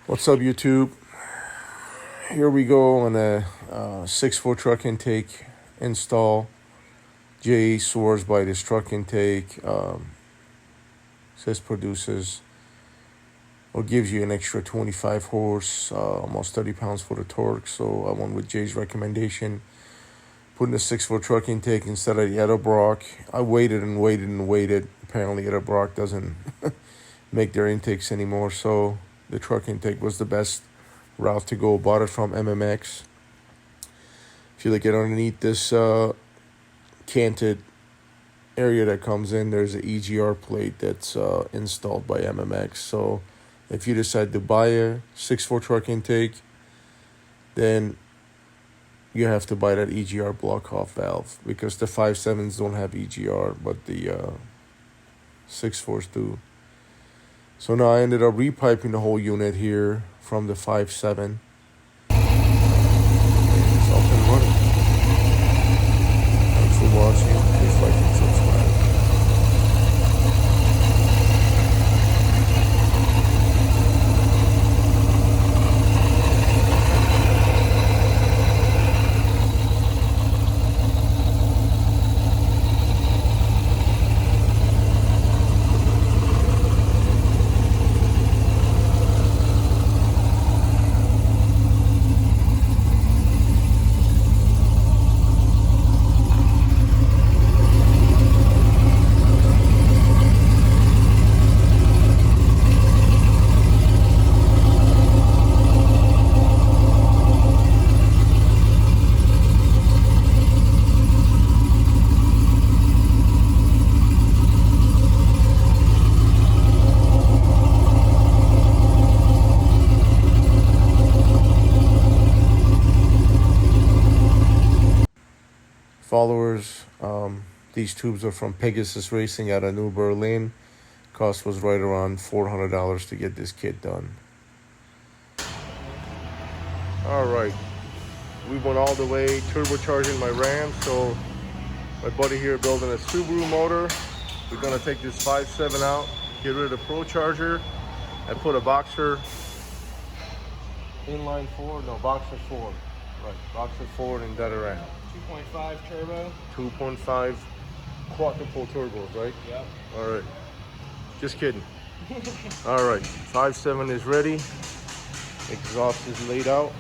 What's up, YouTube? Here we go on a 6-4 truck intake install. Jay swears by this truck intake. Says produces or gives you an extra 25 horse, almost 30 pounds for the torque. So I went with Jay's recommendation, putting a 6-4 truck intake instead of the Edelbrock. I waited and waited and waited. Apparently Edelbrock doesn't make their intakes anymore, so the truck intake was the best route to go. Bought it from MMX. If you look at underneath this canted area that comes in, there's an EGR plate that's installed by MMX. So if you decide to buy a 6-4 truck intake, then you have to buy that EGR block-off valve, because the 5.7s don't have EGR, but the 6.4s do. So now I ended up repiping the whole unit here from the 5.7. It's up and running. Thanks for watching. Please like and subscribe. Followers, these tubes are from Pegasus Racing out of New Berlin. Cost was right around $400 to get this kit done. All right, we went all the way turbocharging my Ram. So my buddy here building a Subaru motor. We're gonna take this 5.7 out, get rid of the Procharger, and put a Boxer inline 4, no, Boxer 4. Right, Boxer 4 in that around. 2.5 turbo. 2.5 quadruple turbos, right? Yep. All right. Just kidding. All right. 5.7 is ready. Exhaust is laid out.